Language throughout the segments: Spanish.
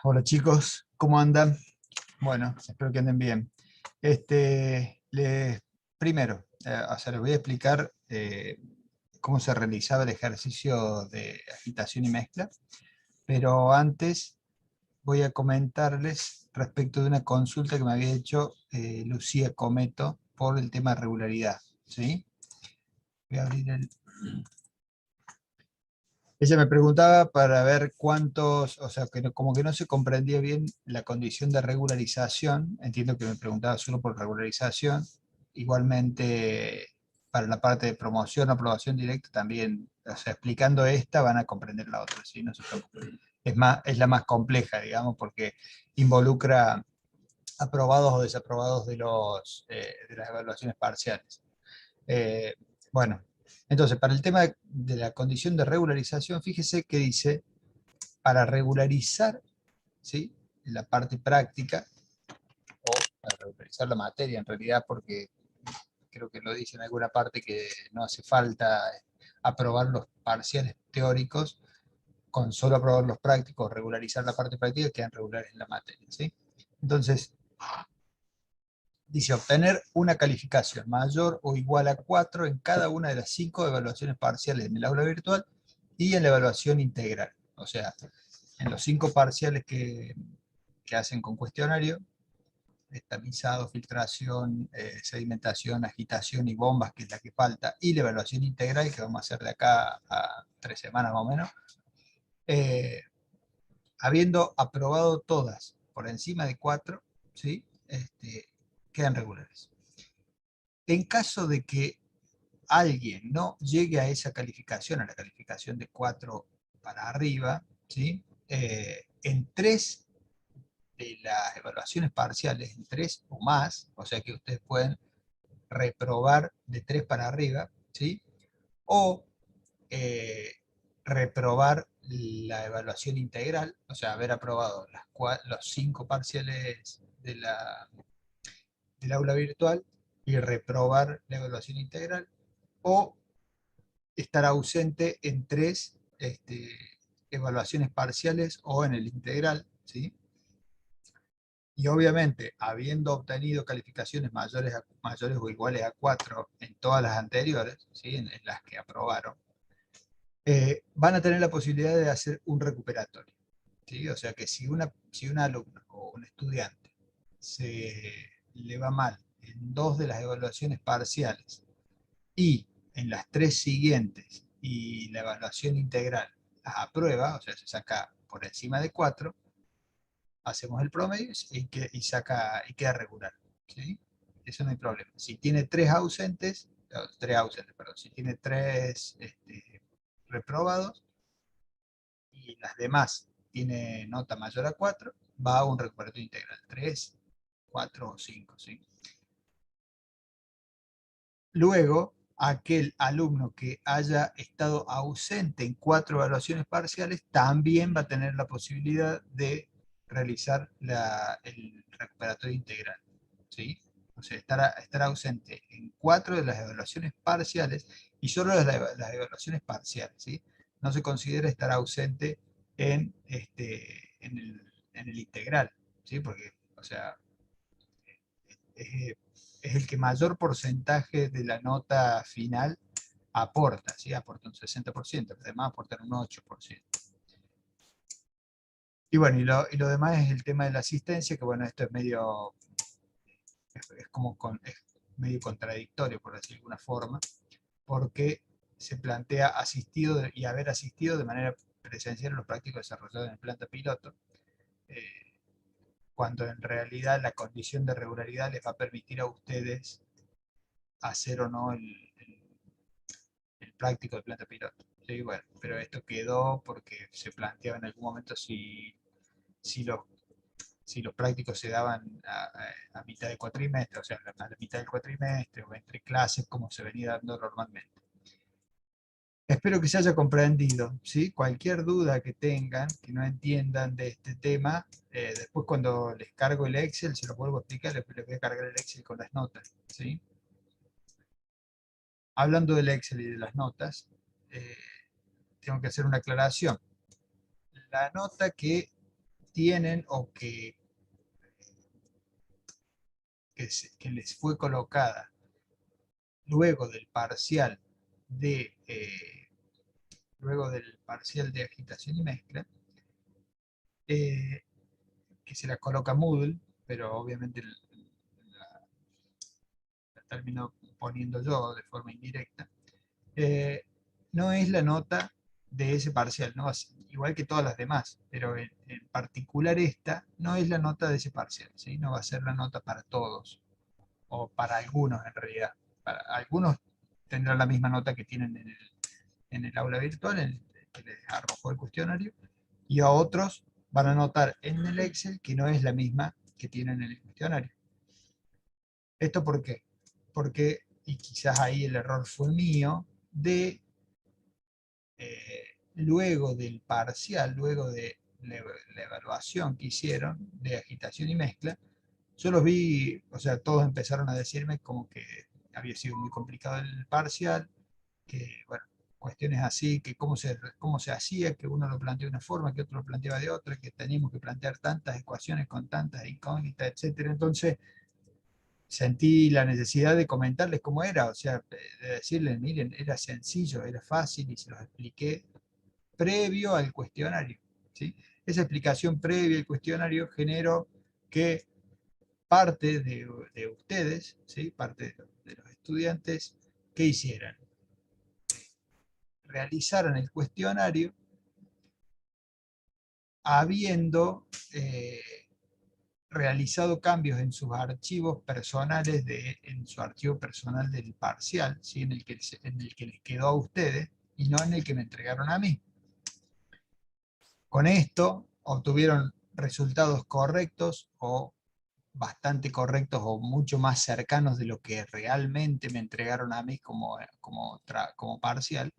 Hola chicos, ¿cómo andan? Bueno, espero que anden bien. Primero, les voy a explicar cómo se realizaba el ejercicio de agitación y mezcla, pero antes voy a comentarles respecto de una consulta que me había hecho Lucía Cometo por el tema de regularidad, ¿sí? Voy a abrir el... Ella me preguntaba para ver cuántos, o sea, como que no se comprendía bien la condición de regularización. Entiendo que me preguntaba solo por regularización. Igualmente, para la parte de promoción o aprobación directa también, o sea, explicando esta van a comprender la otra, ¿sí? No se preocupen. Es la más compleja, digamos, porque involucra aprobados o desaprobados de las evaluaciones parciales. Eh, bueno, entonces, para el tema de la condición de regularización, fíjese que dice, para regularizar, ¿sí?, la parte práctica, o para regularizar la materia en realidad, porque creo que lo dice en alguna parte que no hace falta aprobar los parciales teóricos, con solo aprobar los prácticos, regularizar la parte práctica, quedan regulares en la materia, ¿sí? Entonces, dice obtener una calificación mayor o igual a 4 en cada una de las 5 evaluaciones parciales en el aula virtual y en la evaluación integral. O sea, en los 5 parciales que hacen con cuestionario, tamizado, filtración, sedimentación, agitación y bombas, que es la que falta, y la evaluación integral, que vamos a hacer de acá a 3 semanas más o menos, eh, habiendo aprobado todas por encima de 4, ¿sí?, quedan regulares. En caso de que alguien no llegue a esa calificación, a la calificación de 4 para arriba, ¿sí?, en 3 de las evaluaciones parciales, en 3 o más, o sea que ustedes pueden reprobar de 3 para arriba, ¿sí?, o eh, reprobar la evaluación integral, o sea, haber aprobado los 5 parciales del aula virtual y reprobar la evaluación integral, o estar ausente en 3 evaluaciones parciales o en el integral, ¿sí? Y obviamente, habiendo obtenido calificaciones mayores o iguales a 4 en todas las anteriores, ¿sí?, en las que aprobaron, van a tener la posibilidad de hacer un recuperatorio, ¿sí? O sea que si un alumno o un estudiante le va mal en 2 de las evaluaciones parciales y en las 3 siguientes y la evaluación integral las aprueba, o sea, se saca por encima de 4, hacemos el promedio y queda regular, ¿sí? Eso no hay problema. Si tiene 3 ausentes, perdón, si tiene 3 reprobados y las demás tiene nota mayor a 4, va a un recuperatorio integral, 3, 4 o 5, ¿sí? Luego, aquel alumno que haya estado ausente en 4 evaluaciones parciales también va a tener la posibilidad de realizar el recuperatorio integral, ¿sí? O sea, estar ausente en 4 de las evaluaciones parciales, y solo las evaluaciones parciales, ¿sí? No se considera estar ausente en el integral, ¿sí? Porque, o sea, es, es el que mayor porcentaje de la nota final aporta, ¿sí? Aporta un 60%, los demás aportan un 8%. Y bueno, y lo demás es el tema de la asistencia, que bueno, esto es medio, es medio contradictorio, por decirlo de alguna forma, porque se plantea asistido y haber asistido de manera presencial a los prácticos desarrollados en el planta piloto, eh, cuando en realidad la condición de regularidad les va a permitir a ustedes hacer o no el práctico de planta piloto. Sí, bueno, pero esto quedó porque se planteaba en algún momento si, los, si los prácticos se daban a mitad de cuatrimestre, o sea, a la mitad del cuatrimestre o entre clases, como se venía dando normalmente. Espero que se haya comprendido, ¿sí? Cualquier duda que tengan, que no entiendan de este tema, después cuando les cargo el Excel, se los vuelvo a explicar, les voy a cargar el Excel con las notas, ¿sí? Hablando del Excel y de las notas, eh, tengo que hacer una aclaración. La nota que tienen o que les fue colocada luego del parcial de agitación y mezcla, que se la coloca Moodle, pero obviamente la termino poniendo yo de forma indirecta, no es la nota de ese parcial, ¿no? Igual que todas las demás, pero en particular esta no es la nota de ese parcial, ¿sí? No va a ser la nota para todos, o para algunos en realidad. Para algunos tendrán la misma nota que tienen en el aula virtual, en el que les arrojó el cuestionario, y a otros van a notar en el Excel que no es la misma que tienen en el cuestionario. ¿Esto por qué? Porque, y quizás ahí el error fue mío, luego del parcial, luego de la evaluación que hicieron de agitación y mezcla, yo los vi, o sea, todos empezaron a decirme como que había sido muy complicado el parcial, que, bueno, cuestiones así, que cómo se hacía, que uno lo planteaba de una forma, que otro lo planteaba de otra, que teníamos que plantear tantas ecuaciones con tantas incógnitas, etcétera. Entonces, sentí la necesidad de comentarles cómo era, o sea, de decirles, miren, era sencillo, era fácil, y se los expliqué previo al cuestionario, ¿sí? Esa explicación previa al cuestionario generó que parte de ustedes, ¿sí? Parte de los estudiantes, ¿qué hicieran? Realizaran el cuestionario habiendo realizado cambios en sus archivos personales, en su archivo personal del parcial, ¿sí? en el que les quedó a ustedes y no en el que me entregaron a mí. Con esto obtuvieron resultados correctos o bastante correctos o mucho más cercanos de lo que realmente me entregaron a mí como parcial.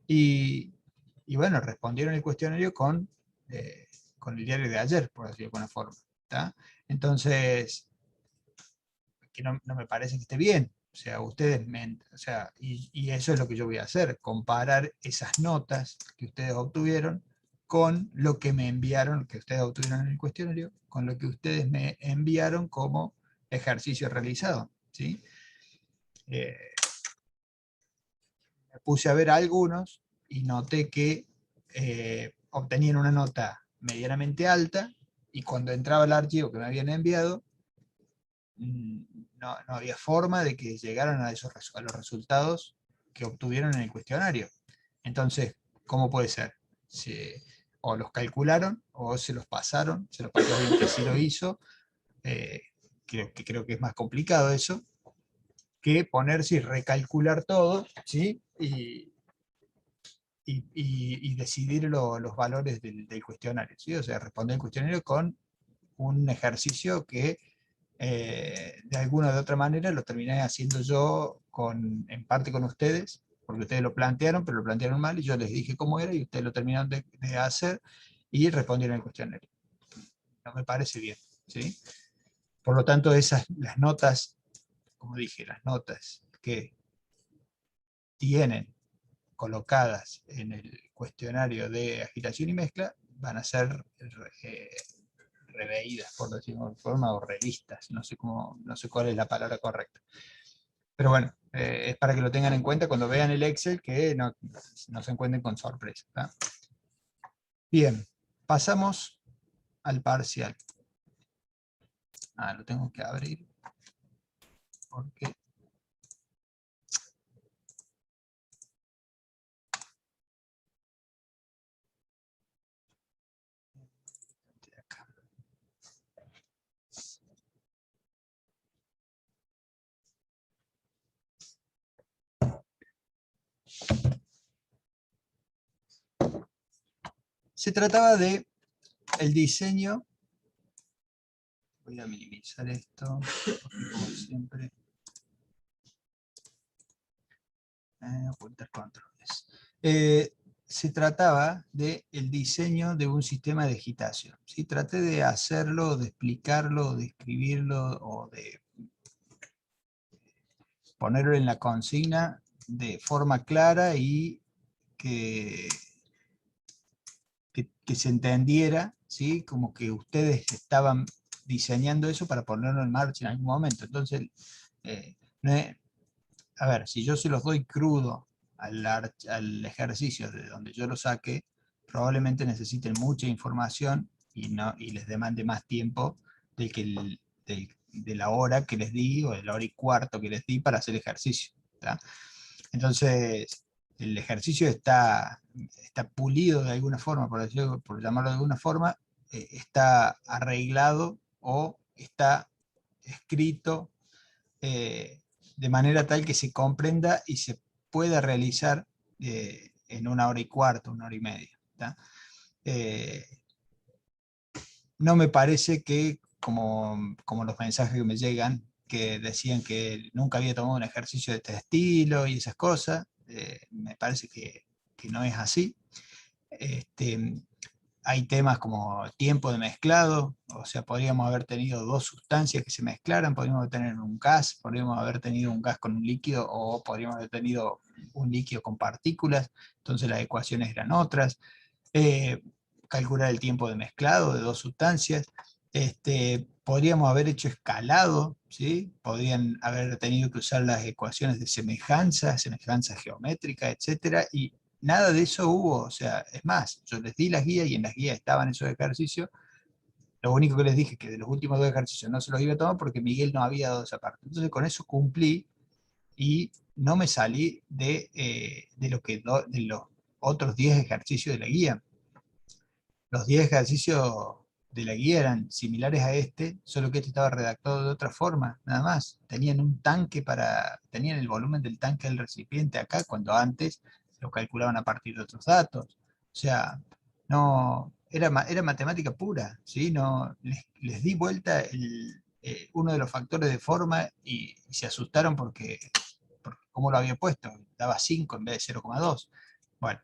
Y, y bueno, respondieron el cuestionario con el diario de ayer, por decirlo de alguna forma. ¿Tá? Entonces, que no me parece que esté bien. O sea, o sea, y eso es lo que yo voy a hacer, comparar esas notas que ustedes obtuvieron con lo que me enviaron, que ustedes obtuvieron en el cuestionario, con lo que ustedes me enviaron como ejercicio realizado, ¿sí? Me puse a ver algunos y noté que obtenían una nota medianamente alta, y cuando entraba el archivo que me habían enviado, no había forma de que llegaran a los resultados que obtuvieron en el cuestionario. Entonces, ¿cómo puede ser? O los calcularon o se los pasó alguien que sí lo hizo. Creo que es más complicado eso que ponerse y recalcular todo, ¿sí? Y decidir los valores del cuestionario, ¿sí? O sea, responder el cuestionario con un ejercicio que de alguna o de otra manera lo terminé haciendo yo en parte con ustedes, porque ustedes lo plantearon, pero lo plantearon mal, y yo les dije cómo era, y ustedes lo terminaron de hacer y respondieron el cuestionario. No me parece bien, ¿sí? Por lo tanto, las notas, como dije, las notas que tienen colocadas en el cuestionario de agitación y mezcla van a ser reveídas, por decirlo de forma, o revistas, no sé cuál es la palabra correcta. Pero bueno, es para que lo tengan en cuenta cuando vean el Excel, que no se encuentren con sorpresa. ¿Tá? Bien, pasamos al parcial. Lo tengo que abrir porque acá. Se trataba de el diseño. Voy a minimizar esto, porque como siempre, ocultar controles. Se trataba del diseño de un sistema de agitación. ¿Sí? Traté de hacerlo, de explicarlo, de escribirlo, o de ponerlo en la consigna de forma clara y que se entendiera, ¿sí? Como que ustedes estaban diseñando eso para ponerlo en marcha en algún momento. Entonces, no es- a ver, si yo se los doy crudo al ejercicio de donde yo lo saque, probablemente necesiten mucha información y les demande más tiempo del que de la hora que les di o de la hora y cuarto que les di para hacer ejercicio. ¿Tá? Entonces, el ejercicio está pulido de alguna forma, por llamarlo de alguna forma, está arreglado o está escrito eh, de manera tal que se comprenda y se pueda realizar en una hora y cuarto, una hora y media. ¿Tá? Eh, no me parece que, como los mensajes que me llegan, que decían que nunca había tomado un ejercicio de este estilo y esas cosas, me parece que no es así. Este, hay temas como tiempo de mezclado, o sea, podríamos haber tenido dos sustancias que se mezclaran, podríamos tener un gas, podríamos haber tenido un gas con un líquido, o podríamos haber tenido un líquido con partículas, entonces las ecuaciones eran otras. Eh, calcular el tiempo de mezclado de dos sustancias. Podríamos haber hecho escalado, ¿sí? Podrían haber tenido que usar las ecuaciones de semejanza, semejanza geométrica, etcétera, y nada de eso hubo. O sea, es más, yo les di las guías y en las guías estaban esos ejercicios. Lo único que les dije es que de los últimos dos ejercicios no se los iba a tomar porque Miguel no había dado esa parte. Entonces con eso cumplí y no me salí de los otros 10 ejercicios de la guía. Los 10 ejercicios de la guía eran similares a este, solo que este estaba redactado de otra forma, nada más. Tenían el volumen del tanque del recipiente acá, cuando antes lo calculaban a partir de otros datos. O sea, no, era matemática pura, ¿sí? No, les di vuelta uno de los factores de forma y se asustaron porque cómo lo había puesto, daba 5 en vez de 0,2. Bueno,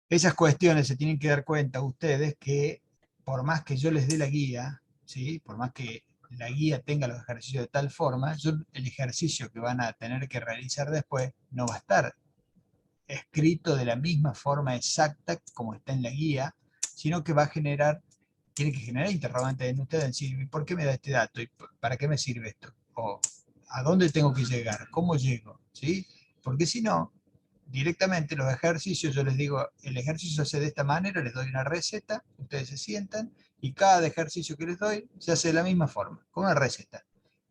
esas cuestiones se tienen que dar cuenta ustedes que por más que yo les dé la guía, ¿sí? Por más que la guía tenga los ejercicios de tal forma, el ejercicio que van a tener que realizar después no va a estar escrito de la misma forma exacta como está en la guía, sino que tiene que generar interrogantes en ustedes, decir, ¿por qué me da este dato? ¿Y para qué me sirve esto? ¿O a dónde tengo que llegar? ¿Cómo llego? ¿Sí? Porque si no, directamente los ejercicios, yo les digo, el ejercicio se hace de esta manera, les doy una receta, ustedes se sientan y cada ejercicio que les doy se hace de la misma forma, con una receta.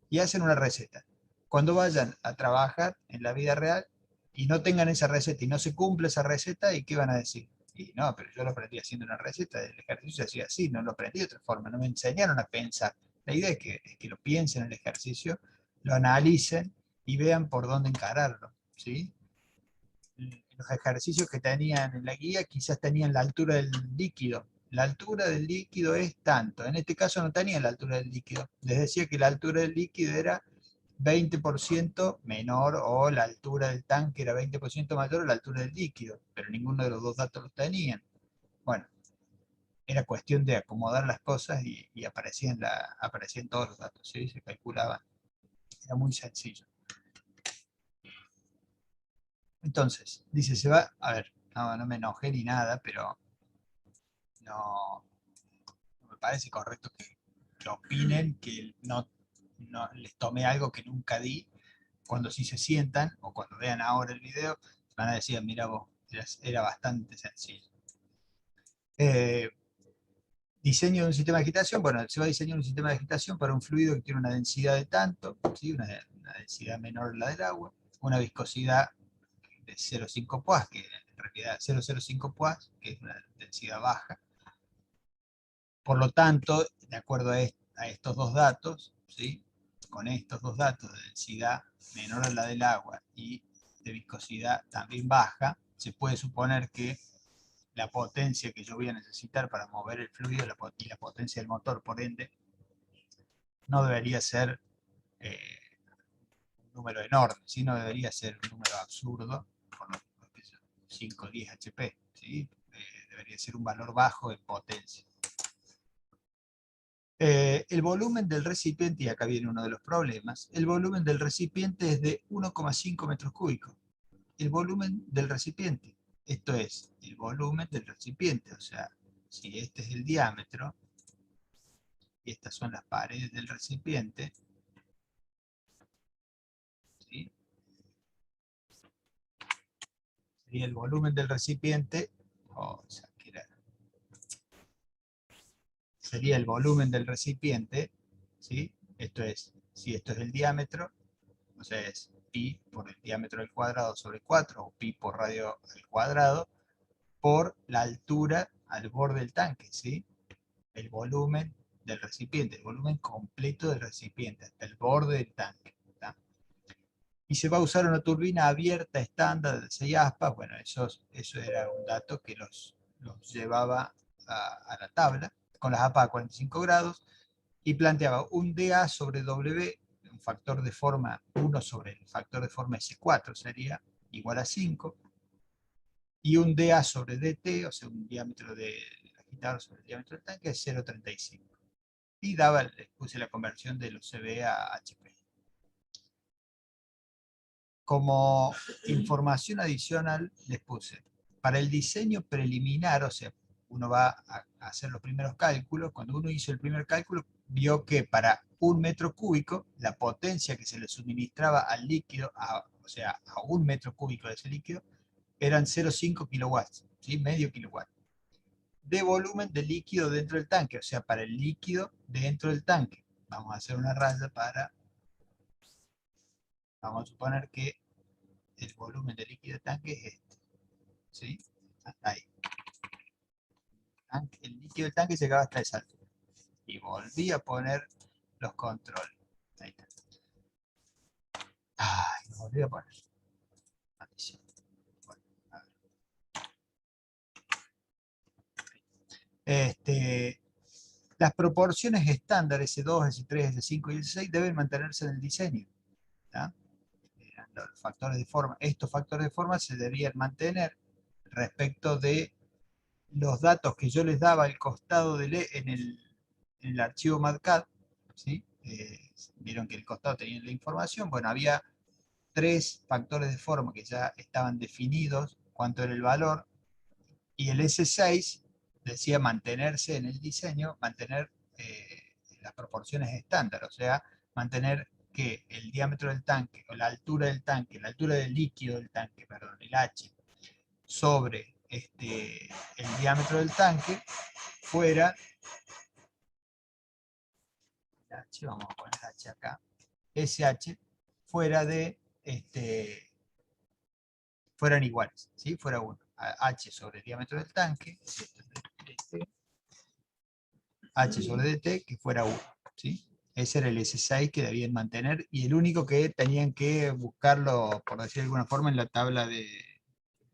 Y hacen una receta. Cuando vayan a trabajar en la vida real y no tengan esa receta y no se cumple esa receta, ¿y qué van a decir? Y no, pero yo lo aprendí haciendo una receta, el ejercicio se hacía así, no lo aprendí de otra forma, no me enseñaron a pensar. La idea es que lo piensen en el ejercicio, lo analicen y vean por dónde encararlo, ¿sí? Los ejercicios que tenían en la guía quizás tenían la altura del líquido. La altura del líquido es tanto. En este caso no tenía la altura del líquido. Les decía que la altura del líquido era 20% menor o la altura del tanque era 20% mayor a la altura del líquido, pero ninguno de los dos datos los tenían. Bueno, era cuestión de acomodar las cosas y aparecían todos los datos, ¿sí? Se calculaban. Era muy sencillo. Entonces, dice, a ver, no me enojé ni nada, pero no, no me parece correcto que opinen que no les tomé algo que nunca di. Cuando sí se sientan o cuando vean ahora el video, van a decir, mira vos, era bastante sencillo. Eh, diseño de un sistema de agitación, bueno, se va a diseñar un sistema de agitación para un fluido que tiene una densidad de tanto, ¿sí? Una densidad menor a la del agua, una viscosidad de 0,5 PUAS, que en realidad 0,05 PUAS, que es una densidad baja. Por lo tanto, de acuerdo a estos dos datos, ¿sí? Con estos dos datos de densidad menor a la del agua y de viscosidad también baja, se puede suponer que la potencia que yo voy a necesitar para mover el fluido y la potencia del motor, por ende, no debería ser un número enorme, sino debería ser un número absurdo, por lo 5 o 10 HP, ¿sí? Debería ser un valor bajo en potencia. El volumen del recipiente, y acá viene uno de los problemas, el volumen del recipiente es de 1,5 metros cúbicos. El volumen del recipiente, esto es, el volumen del recipiente, o sea, si este es el diámetro, y estas son las paredes del recipiente, ¿sí? Sería el volumen del recipiente, sería el volumen del recipiente, ¿sí? Esto es, si esto es el diámetro, o sea, es pi por el diámetro al cuadrado sobre 4, o pi por radio al cuadrado, por la altura al borde del tanque, ¿sí? El volumen del recipiente, el volumen completo del recipiente, hasta el borde del tanque. ¿Tá? Y se va a usar una turbina abierta estándar de 6 aspas. Bueno, eso era un dato que los llevaba a la tabla, con las aspas a 45 grados, y planteaba un dA sobre W, un factor de forma 1 sobre el factor de forma S4 sería igual a 5, y un dA sobre dt, o sea, un diámetro de agitador sobre el diámetro del tanque, es 0,35. Y les puse la conversión de los CB a HP. Como información adicional les puse, para el diseño preliminar, o sea, uno va a hacer los primeros cálculos, cuando uno hizo el primer cálculo, vio que para 1 metro cúbico, la potencia que se le suministraba al líquido, o sea, a 1 metro cúbico de ese líquido, eran 0,5 kilowatts, ¿sí? Medio kilowatt, de volumen de líquido dentro del tanque, o sea, para el líquido dentro del tanque. Vamos a hacer una raya vamos a suponer que el volumen de líquido del tanque es este, ¿sí? Hasta ahí. El líquido del tanque llegaba hasta esa altura. Y volví a poner los controles. Ahí está. Ay, lo volví a poner. Maldición. Bueno, a ver. Las proporciones estándar S2, S3, S5 y S6 deben mantenerse en el diseño. ¿Tá? Los factores de forma. Estos factores de forma se debían mantener respecto de los datos que yo les daba al costado en el archivo MATCAD, ¿sí? Vieron que el costado tenía la información. Bueno, había 3 factores de forma que ya estaban definidos, cuánto era el valor, y el S6 decía mantenerse en el diseño, mantener las proporciones estándar, o sea, mantener que el diámetro del tanque, o la altura del tanque, la altura del líquido del tanque, perdón, el H, sobre el diámetro del tanque fuera, H, vamos a poner H acá, SH, fuera de, fueran iguales, ¿sí? Fuera 1. H sobre el diámetro del tanque, H sobre dt, que fuera 1, ¿sí? Ese era el S6 que debían mantener, y el único que tenían que buscarlo, por decir de alguna forma, en la tabla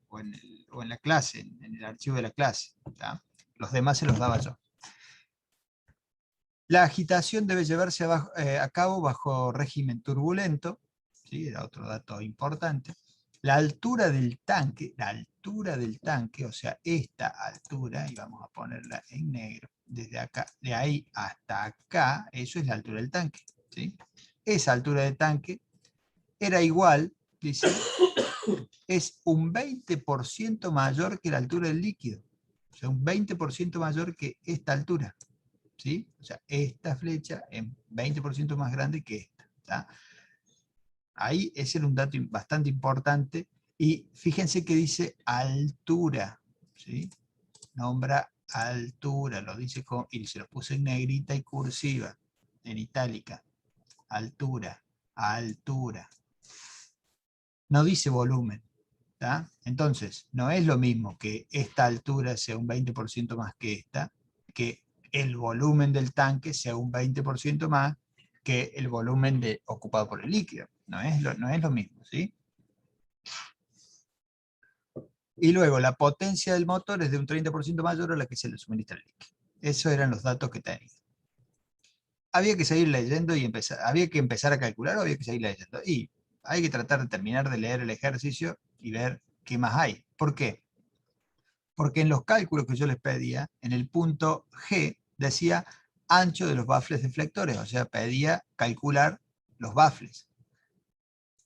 o en la clase, en el archivo de la clase. ¿Tá? Los demás se los daba yo. La agitación debe llevarse a cabo bajo régimen turbulento, ¿sí? Era otro dato importante. La altura del tanque, o sea, esta altura, y vamos a ponerla en negro, desde acá, de ahí hasta acá, eso es la altura del tanque, ¿sí? Esa altura del tanque era igual, dice, es un 20% mayor que la altura del líquido, o sea, un 20% mayor que esta altura. ¿Sí? O sea, esta flecha es 20% más grande que esta. ¿Tá? Ahí ese era un dato bastante importante. Y fíjense que dice altura. ¿Sí? Nombra altura. Lo dice y se lo puse en negrita y cursiva. En itálica. Altura. Altura. No dice volumen. ¿Tá? Entonces, no es lo mismo que esta altura sea un 20% más que esta, que el volumen del tanque sea un 20% más que el volumen ocupado por el líquido. No es lo mismo, ¿sí? Y luego, la potencia del motor es de un 30% mayor a la que se le suministra el líquido. Esos eran los datos que tenía. Había que seguir leyendo y había que empezar a calcular o había que seguir leyendo. Y hay que tratar de terminar de leer el ejercicio y ver qué más hay. ¿Por qué? Porque en los cálculos que yo les pedía, en el punto G decía ancho de los baffles deflectores, o sea, pedía calcular los baffles.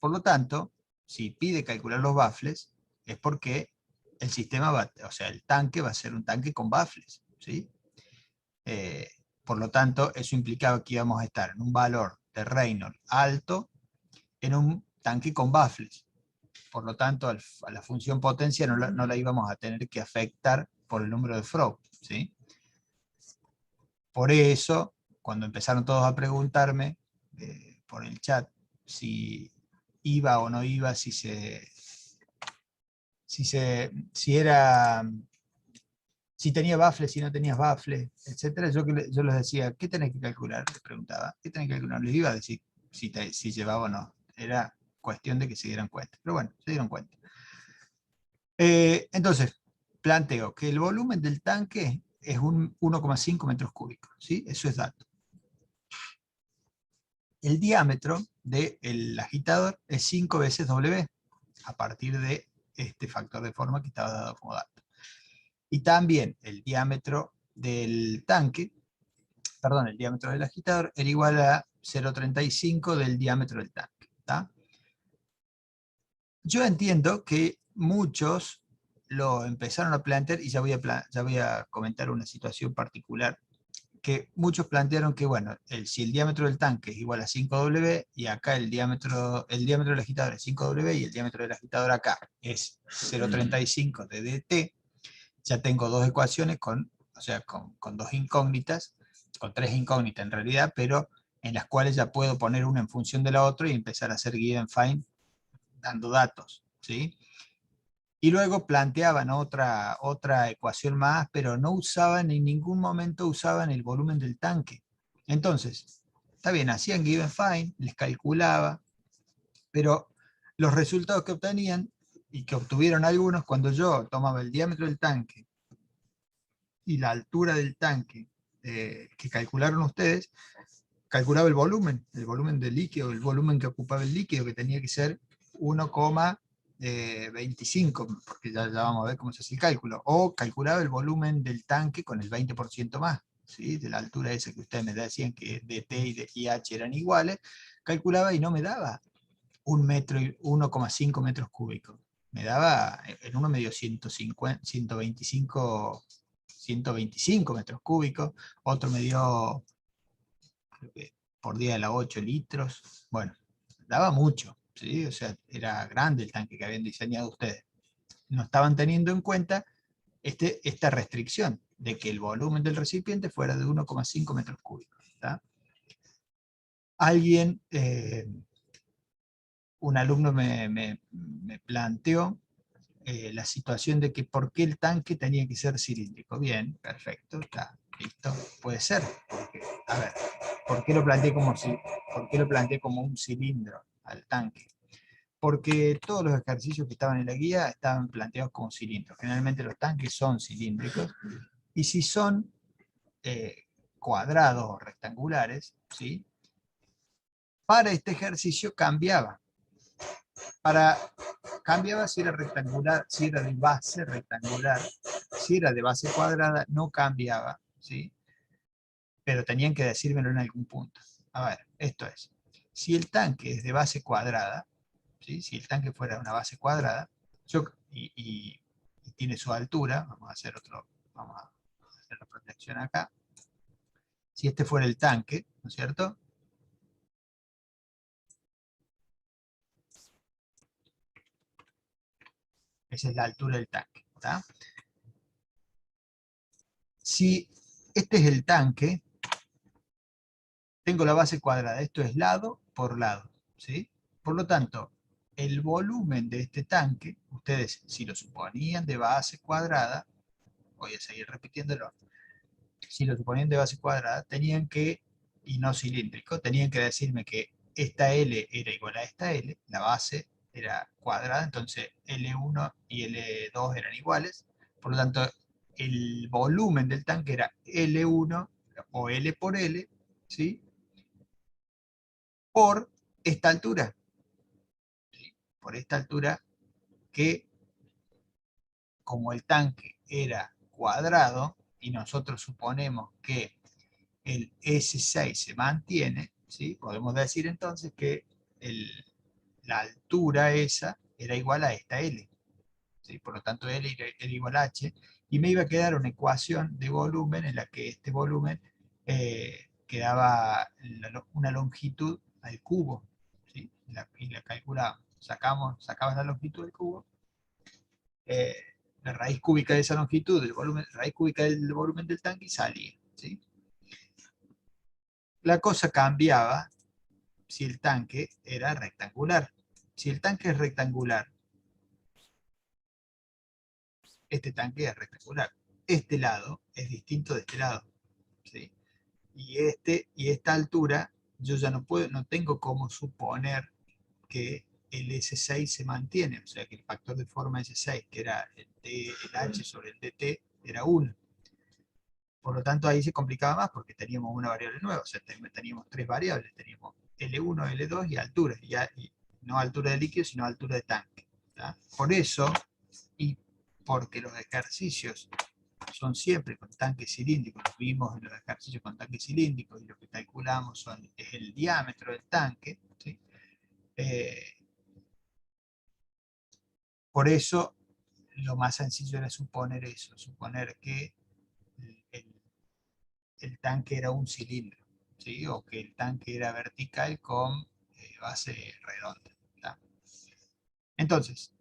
Por lo tanto, si pide calcular los baffles, es porque el sistema o sea, el tanque va a ser un tanque con baffles, ¿sí? Por lo tanto, eso implicaba que íbamos a estar en un valor de Reynolds alto en un tanque con baffles. Por lo tanto, a la función potencia no la íbamos a tener que afectar por el número de Frobe, ¿sí? Por eso, cuando empezaron todos a preguntarme por el chat si iba o no iba, si era, si tenía baffles, si no tenías baffles, etcétera, yo les decía, ¿qué tenés que calcular? Les preguntaba, ¿qué tenés que calcular? Les iba a decir si llevaba o no. Era cuestión de que se dieran cuenta. Pero bueno, se dieron cuenta. Entonces, planteo que el volumen del tanque es un 1,5 metros cúbicos, ¿sí? Eso es dato. El diámetro del agitador es 5 veces W, a partir de este factor de forma que estaba dado como dato. Y también el diámetro del tanque, perdón, el diámetro del agitador era igual a 0,35 del diámetro del tanque. ¿Tá? Yo entiendo que muchos lo empezaron a plantear, y ya voy a comentar una situación particular, que muchos plantearon que, bueno, si el diámetro del tanque es igual a 5W, y acá el diámetro del agitador es 5W, y el diámetro del agitador acá es 0,35 de dt, ya tengo dos ecuaciones o sea, con dos incógnitas, con tres incógnitas en realidad, pero en las cuales ya puedo poner una en función de la otra y empezar a hacer given find dando datos, ¿sí? Y luego planteaban otra ecuación más, pero no usaban, en ningún momento usaban el volumen del tanque. Entonces, está bien, hacían given find, les calculaba, pero los resultados que obtenían, y que obtuvieron algunos, cuando yo tomaba el diámetro del tanque y la altura del tanque que calcularon ustedes, calculaba el volumen del líquido, el volumen que ocupaba el líquido, que tenía que ser 1,25, porque ya vamos a ver cómo se hace el cálculo, o calculaba el volumen del tanque con el 20% más, ¿sí? De la altura esa que ustedes me decían que dt y de IH eran iguales, calculaba y no me daba 1,5 metros cúbicos, me daba, en uno me dio 125 metros cúbicos, otro me dio, creo que por día de la 8 litros, bueno, daba mucho, ¿sí? O sea, era grande el tanque que habían diseñado ustedes. No estaban teniendo en cuenta esta restricción de que el volumen del recipiente fuera de 1,5 metros cúbicos. ¿Tá? Alguien, un alumno me planteó la situación de que por qué el tanque tenía que ser cilíndrico. Bien, perfecto, está listo, puede ser. Porque, a ver, ¿por qué lo planteé como un cilindro al tanque? Porque todos los ejercicios que estaban en la guía estaban planteados como cilindros. Generalmente los tanques son cilíndricos, y si son cuadrados o rectangulares, ¿sí? Para este ejercicio cambiaba si era rectangular, si era de base rectangular, si era de base cuadrada, no cambiaba, ¿sí? Pero tenían que decírmelo en algún punto. A ver, esto es, si el tanque es de base cuadrada, ¿sí? Si el tanque fuera una base cuadrada, y tiene su altura, vamos a hacer la proyección acá, si este fuera el tanque, ¿no es cierto? Esa es la altura del tanque, ¿tá? Si este es el tanque, tengo la base cuadrada, esto es lado por lado, ¿sí? Por lo tanto, el volumen de este tanque, ustedes si lo suponían de base cuadrada, voy a seguir repitiéndolo, si lo suponían de base cuadrada, tenían que, y no cilíndrico, tenían que decirme que esta L era igual a esta L, la base era cuadrada, entonces L1 y L2 eran iguales, por lo tanto, el volumen del tanque era L1 o L por L, ¿sí? Por esta altura, ¿sí? Por esta altura que, como el tanque era cuadrado, y nosotros suponemos que el S6 se mantiene, ¿sí? Podemos decir entonces que la altura esa era igual a esta L, ¿sí? Por lo tanto L era igual a H, y me iba a quedar una ecuación de volumen en la que este volumen quedaba una longitud al cubo, ¿sí? Y la calculábamos. Sacabas la longitud del cubo, eh, la raíz cúbica de esa longitud, del volumen, raíz cúbica del volumen del tanque y salía, ¿sí? La cosa cambiaba si el tanque era rectangular. Si el tanque es rectangular, este tanque es rectangular. Este lado es distinto de este lado, ¿sí? Y esta altura, yo ya no tengo cómo suponer que el S6 se mantiene, o sea que el factor de forma S6, que era el H sobre el DT, era 1. Por lo tanto, ahí se complicaba más porque teníamos una variable nueva, o sea, teníamos tres variables, teníamos L1, L2 y altura, y no altura de líquido, sino altura de tanque. ¿tá? Por eso, y porque los ejercicios son siempre con tanques cilíndricos, los vimos en los ejercicios con tanques cilíndricos, y lo que calculamos es el diámetro del tanque, ¿sí? Por eso, lo más sencillo era suponer eso, suponer que el, el tanque era un cilindro, ¿sí? O que el tanque era vertical con base redonda. ¿tá? Entonces,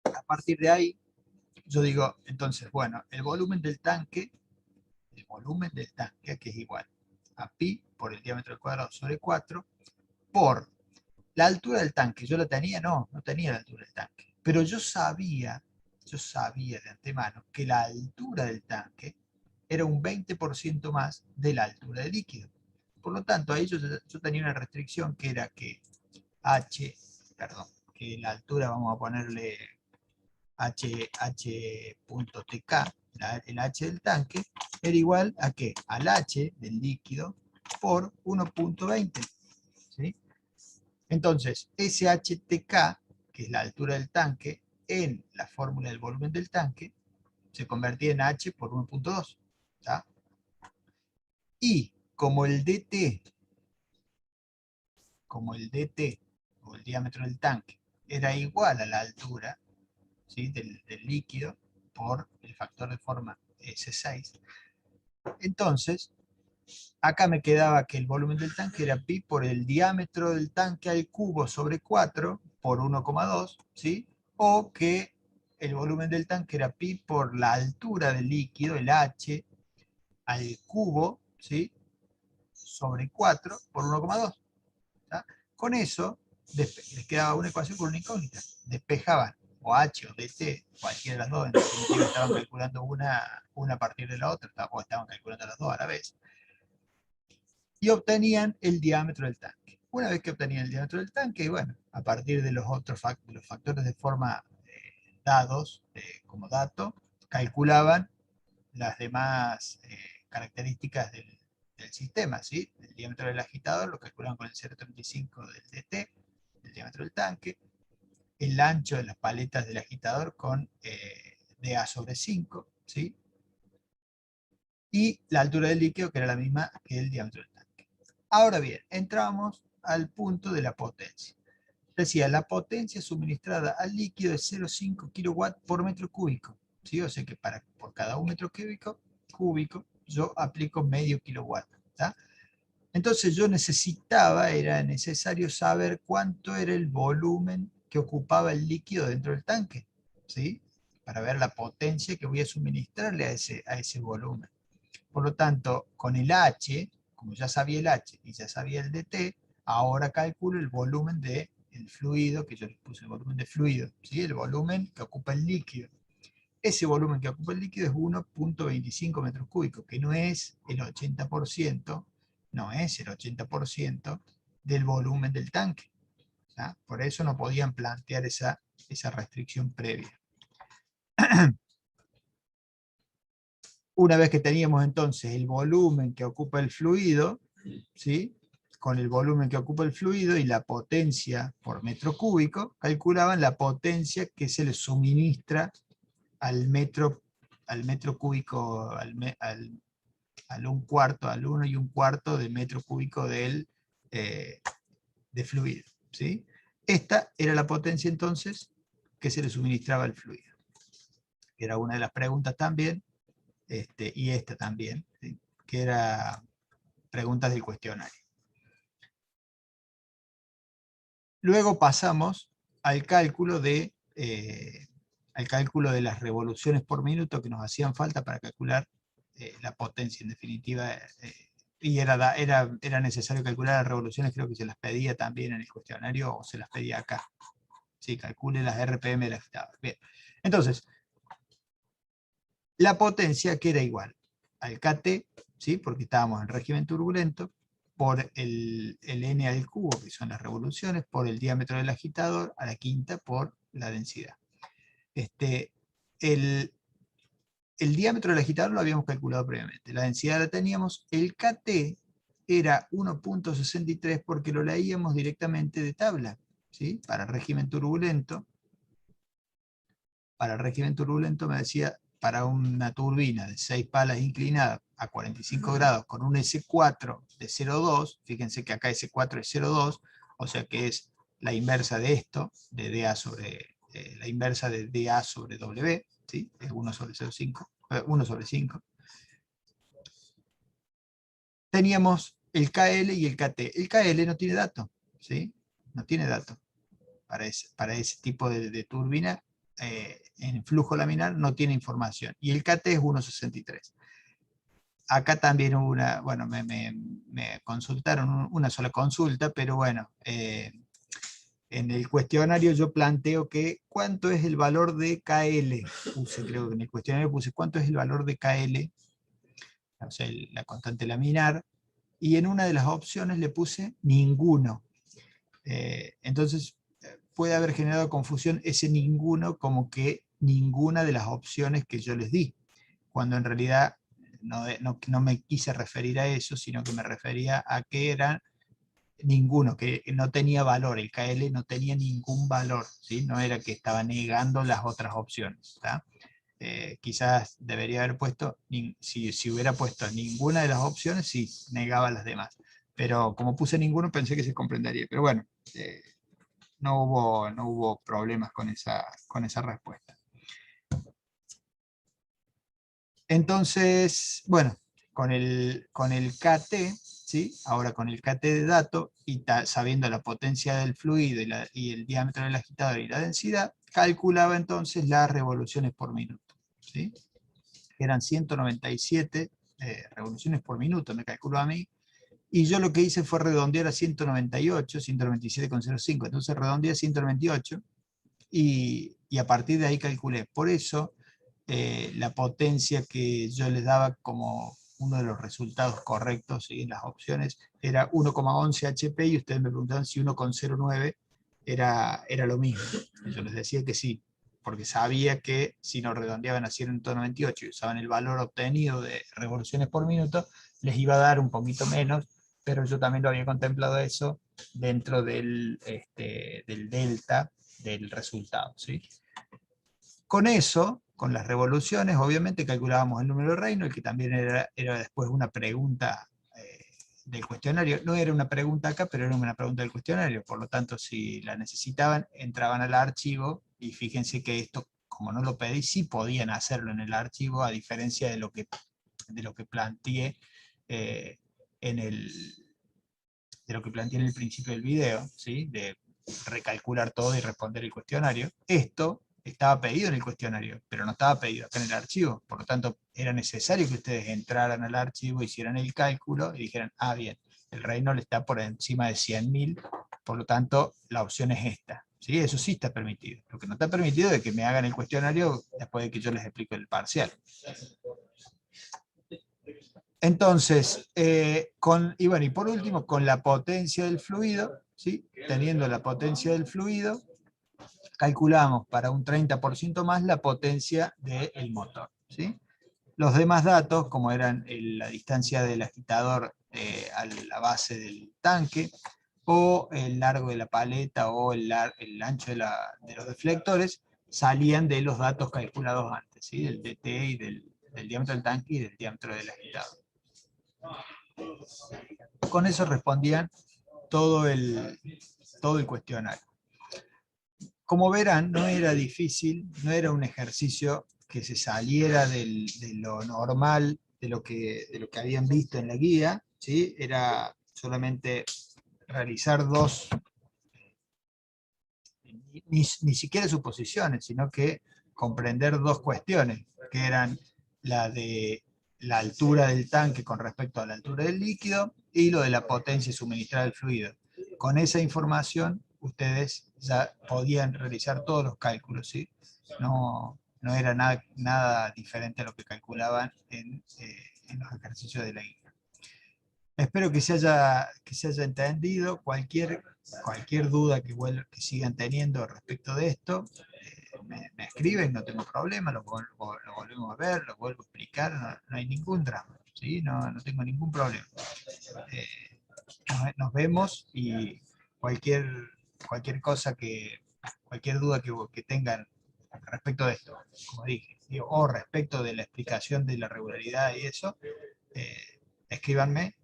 a partir de ahí, yo digo, entonces, bueno, el volumen del tanque, que es igual a pi por el diámetro al cuadrado sobre 4, por la altura del tanque. ¿Yo la tenía? No tenía la altura del tanque. Pero yo sabía de antemano que la altura del tanque era un 20% más de la altura del líquido. Por lo tanto, ahí yo tenía una restricción que era que que la altura, vamos a ponerle h.tk, el h del tanque, era igual a ¿qué? Al h del líquido por 1.20. ¿sí? Entonces, SHTK, que es la altura del tanque, en la fórmula del volumen del tanque, se convertía en H por 1.2. Y como el DT, o el diámetro del tanque, era igual a la altura, ¿sí? del líquido por el factor de forma S6, entonces acá me quedaba que el volumen del tanque era pi por el diámetro del tanque al cubo sobre 4 por 1,2, ¿sí? O que el volumen del tanque era pi por la altura del líquido, el H, al cubo, ¿sí? Sobre 4 por 1,2. Con eso les quedaba una ecuación con una incógnita. Despejaban o H o DT, cualquiera de las dos, en definitiva estaban calculando una a partir de la otra, o estaban calculando las dos a la vez, y obtenían el diámetro del tanque. Una vez que obtenían el diámetro del tanque, bueno, a partir de los otros los factores de forma dados como dato, calculaban las demás características del sistema, ¿sí? El diámetro del agitador lo calculaban con el 0,35 del DT, el diámetro del tanque, el ancho de las paletas del agitador con dA sobre 5, ¿sí? Y la altura del líquido, que era la misma que el diámetro del tanque. Ahora bien, entramos al punto de la potencia. Decía, la potencia suministrada al líquido es 0,5 kW por metro cúbico. ¿sí? O sea que por cada un metro cúbico yo aplico medio kilowatt. ¿tá? Entonces era necesario saber cuánto era el volumen que ocupaba el líquido dentro del tanque. ¿sí? Para ver la potencia que voy a suministrarle a ese volumen. Por lo tanto, con el H, como ya sabía el H y ya sabía el DT, ahora calculo el volumen del fluido, que yo le puse el volumen de fluido, ¿sí? El volumen que ocupa el líquido. Ese volumen que ocupa el líquido es 1.25 metros cúbicos, que no es el 80%, del volumen del tanque. ¿sí? Por eso no podían plantear esa restricción previa. Una vez que teníamos entonces el volumen que ocupa el fluido, ¿sí? Con el volumen que ocupa el fluido y la potencia por metro cúbico, calculaban la potencia que se le suministra al metro cúbico, al 1 y un cuarto de metro cúbico de fluido. ¿sí? Esta era la potencia entonces que se le suministraba al fluido. que era una de las preguntas también, y esta también, ¿sí? Que era preguntas del cuestionario. Luego pasamos al cálculo de las revoluciones por minuto que nos hacían falta para calcular la potencia, en definitiva, y era necesario calcular las revoluciones, creo que se las pedía también en el cuestionario, o se las pedía acá. Sí, calcule las RPM de la agitador. Bien, entonces, la potencia que era igual al KT, ¿sí? Porque estábamos en régimen turbulento, por el n al cubo, que son las revoluciones, por el diámetro del agitador, a la quinta por la densidad. El diámetro del agitador lo habíamos calculado previamente, la densidad la teníamos, el KT era 1.63 porque lo leíamos directamente de tabla, ¿sí? Para régimen turbulento me decía, para una turbina de 6 palas inclinada a 45 grados con un S4 de 0,2, fíjense que acá S4 es 0,2, o sea que es la inversa de esto, de DA sobre, la inversa de DA sobre W, ¿sí? Es 1 sobre 0,5, 1 sobre 5. Teníamos el KL y el KT. El KL no tiene dato, ¿sí? No tiene dato para ese tipo de turbina. En flujo laminar no tiene información, y el KT es 1,63. Acá también hubo una, bueno, me consultaron una sola consulta, pero bueno, en el cuestionario yo planteo que cuánto es el valor de KL, creo que en el cuestionario puse cuánto es el valor de KL, o sea, la constante laminar, y en una de las opciones le puse ninguno. Entonces, puede haber generado confusión ese ninguno como que ninguna de las opciones que yo les di, cuando en realidad no me quise referir a eso, sino que me refería a que era ninguno, que no tenía valor, el KL no tenía ningún valor, ¿sí? No era que estaba negando las otras opciones, ¿tá? Quizás debería haber puesto, si hubiera puesto ninguna de las opciones, sí, negaba las demás. Pero como puse ninguno, pensé que se comprendería. Pero bueno, no hubo problemas con esa respuesta. Entonces, bueno, con el KT, ¿sí? Ahora con el KT de dato, y sabiendo la potencia del fluido y el diámetro del agitador y la densidad, calculaba entonces las revoluciones por minuto, ¿sí? Eran 197 revoluciones por minuto, me calculó a mí, y yo lo que hice fue redondear a 198, 197,05, entonces redondeé a 198, y a partir de ahí calculé. Por eso, la potencia que yo les daba como uno de los resultados correctos, ¿sí? En las opciones era 1,11 HP, y ustedes me preguntaban si 1,09 era lo mismo. Y yo les decía que sí, porque sabía que si nos redondeaban a 198 y usaban el valor obtenido de revoluciones por minuto, les iba a dar un poquito menos, pero yo también lo había contemplado eso dentro del delta del resultado, ¿sí? Con eso, con las revoluciones, obviamente calculábamos el número de Reynolds, que también era después una pregunta del cuestionario. No era una pregunta acá, pero era una pregunta del cuestionario. Por lo tanto, si la necesitaban, entraban al archivo, y fíjense que esto, como no lo pedí, sí podían hacerlo en el archivo, a diferencia de lo que planteé de lo que planteé en el principio del video, ¿sí? De recalcular todo y responder el cuestionario. Esto estaba pedido en el cuestionario, pero no estaba pedido acá en el archivo. Por lo tanto, era necesario que ustedes entraran al archivo, hicieran el cálculo y dijeran, ah, bien, el Reynolds está por encima de 100.000, por lo tanto, la opción es esta. ¿Sí? Eso sí está permitido. Lo que no está permitido es que me hagan el cuestionario después de que yo les explique el parcial. Entonces, y por último, con la potencia del fluido, ¿sí? Teniendo la potencia del fluido, calculamos para un 30% más la potencia del motor, ¿sí? Los demás datos, como eran la distancia del agitador a la base del tanque, o el largo de la paleta, o el ancho de los deflectores, salían de los datos calculados antes, ¿sí? Del DT y del diámetro del tanque y del diámetro del agitador. Con eso respondían todo el cuestionario. Como verán, no era difícil, no era un ejercicio que se saliera de lo normal, de lo que habían visto en la guía, ¿sí? Era solamente realizar dos, ni siquiera suposiciones, sino que comprender dos cuestiones, que eran la de la altura del tanque con respecto a la altura del líquido y lo de la potencia suministrada del fluido. Con esa información ustedes ya podían realizar todos los cálculos, ¿sí? No era nada diferente a lo que calculaban en los ejercicios de la guía. Espero que se haya entendido. Cualquier duda que sigan teniendo respecto de esto, me escriben, no tengo problema, lo volvemos a ver, lo vuelvo a explicar, no hay ningún drama, ¿sí? No tengo ningún problema. Eh, nos vemos y cualquier, cualquier duda que tengan respecto de esto, como dije, o respecto de la explicación de la regularidad y eso, eh, escríbanme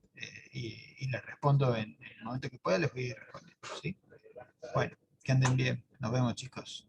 y les respondo en el momento que pueda, les voy a ir respondiendo, ¿sí? Bueno, que anden bien, nos vemos chicos.